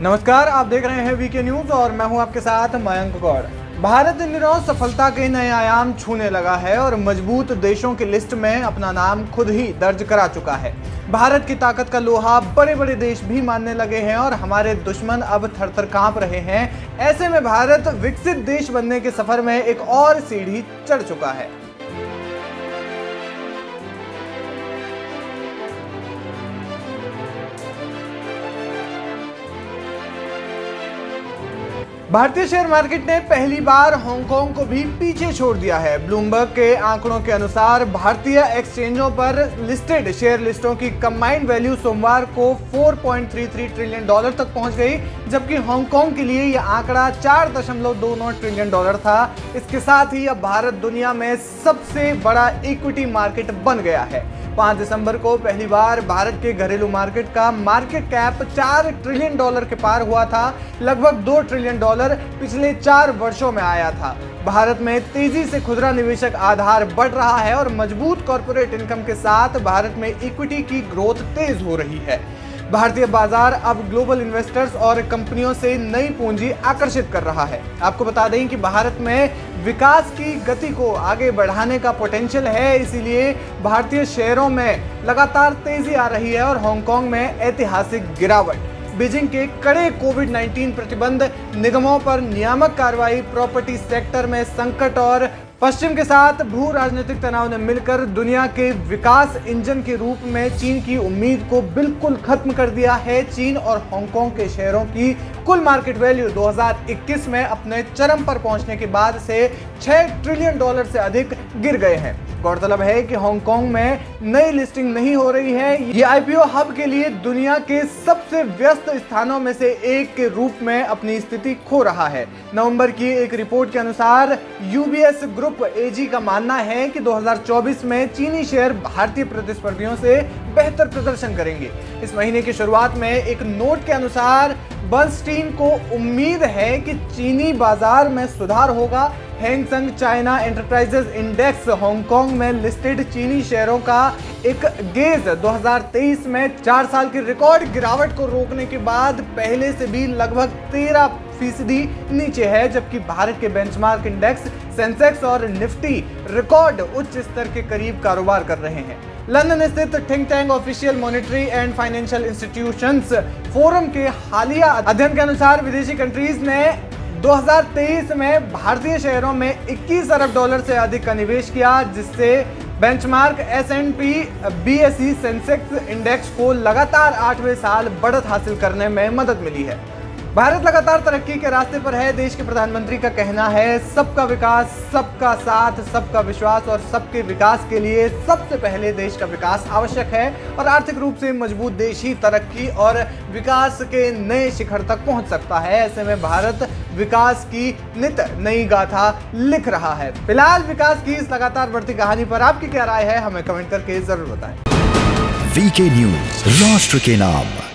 नमस्कार, आप देख रहे हैं वीके न्यूज और मैं हूं आपके साथ मयंक गौड़। भारत इन दिनों सफलता के नए आयाम छूने लगा है और मजबूत देशों की लिस्ट में अपना नाम खुद ही दर्ज करा चुका है। भारत की ताकत का लोहा बड़े बड़े देश भी मानने लगे हैं और हमारे दुश्मन अब थर थर कांप रहे हैं। ऐसे में भारत विकसित देश बनने के सफर में एक और सीढ़ी चढ़ चुका है। भारतीय शेयर मार्केट ने पहली बार हांगकांग को भी पीछे छोड़ दिया है। ब्लूमबर्ग के आंकड़ों के अनुसार भारतीय एक्सचेंजों पर लिस्टेड शेयर लिस्टों की कंबाइंड वैल्यू सोमवार को 4.33 ट्रिलियन डॉलर तक पहुंच गई, जबकि हांगकांग के लिए यह आंकड़ा 4.29 ट्रिलियन डॉलर था। इसके साथ ही अब भारत दुनिया में सबसे बड़ा इक्विटी मार्केट बन गया है। 5 दिसंबर को पहली बार भारत के घरेलू मार्केट का मार्केट कैप 4 ट्रिलियन डॉलर के पार हुआ था। लगभग 2 ट्रिलियन डॉलर पिछले 4 वर्षों में आया था। भारत में तेजी से खुदरा निवेशक आधार बढ़ रहा है और मजबूत कॉर्पोरेट इनकम के साथ भारत में इक्विटी की ग्रोथ तेज हो रही है। भारतीय बाजार अब ग्लोबल इन्वेस्टर्स और कंपनियों से नई पूंजी आकर्षित कर रहा है। आपको बता दें कि भारत में विकास की गति को आगे बढ़ाने का पोटेंशियल है, इसीलिए भारतीय शेयरों में लगातार तेजी आ रही है और हांगकांग में ऐतिहासिक गिरावट। बीजिंग के कड़े कोविड-19 प्रतिबंध, निगमों पर नियामक कार्रवाई, प्रॉपर्टी सेक्टर में संकट और पश्चिम के साथ भू राजनीतिक तनाव ने मिलकर दुनिया के विकास इंजन के रूप में चीन की उम्मीद को बिल्कुल खत्म कर दिया है। चीन और हांगकांग के शेयरों की कुल मार्केट वैल्यू 2021 में अपने चरम पर पहुंचने के बाद से 6 ट्रिलियन डॉलर से अधिक गिर गए हैं। गौरतलब है कि हांगकांग में नई लिस्टिंग नहीं हो रही है। ये आईपीओ हब के लिए दुनिया के सबसे व्यस्त स्थानों में से एक के रूप में अपनी स्थिति खो रहा है। नवंबर की एक रिपोर्ट के अनुसार यूबीएस ग्रुप एजी का मानना है कि 2024 में चीनी शेयर भारतीय प्रतिस्पर्धियों से बेहतर प्रदर्शन करेंगे। इस महीने की शुरुआत में एक नोट के अनुसार बर्नस्टीन को उम्मीद है कि चीनी बाजार में सुधार होगा। Hang Seng China enterprises index Hong Kong में लिस्टेड चीनी शेयरों का एक गेज 2023 में 4 साल की रिकॉर्ड गिरावट को रोकने के बाद पहले से भी लगभग 13% नीचे है, जबकि भारत के बेंचमार्क इंडेक्स सेंसेक्स और निफ्टी रिकॉर्ड उच्च स्तर के करीब कारोबार कर रहे हैं। लंदन स्थित think tank official monetary and financial institutions forum के हालिया अध्ययन के अनुसार विदेशी कंट्रीज ने 2023 में भारतीय शेयरों में 21 अरब डॉलर से अधिक का निवेश किया, जिससे benchmark S&P BSE Sensex index को लगातार 8वें साल बढ़त हासिल करने में मदद मिली है। भारत लगातार तरक्की के रास्ते पर है। देश के प्रधानमंत्री का कहना है, सबका विकास, सबका साथ, सबका विश्वास और सबके विकास के लिए सबसे पहले देश का विकास आवश्यक है और आर्थिक रूप से मजबूत देश ही तरक्की और विकास के नए शिखर तक पहुंच सकता है। ऐसे में भारत विकास की नित नई गाथा लिख रहा है। फिलहाल विकास की इस लगातार बढ़ती कहानी पर आपकी क्या राय है, हमें कमेंट करके जरूर बताएं। वीके न्यूज, राष्ट्र के नाम।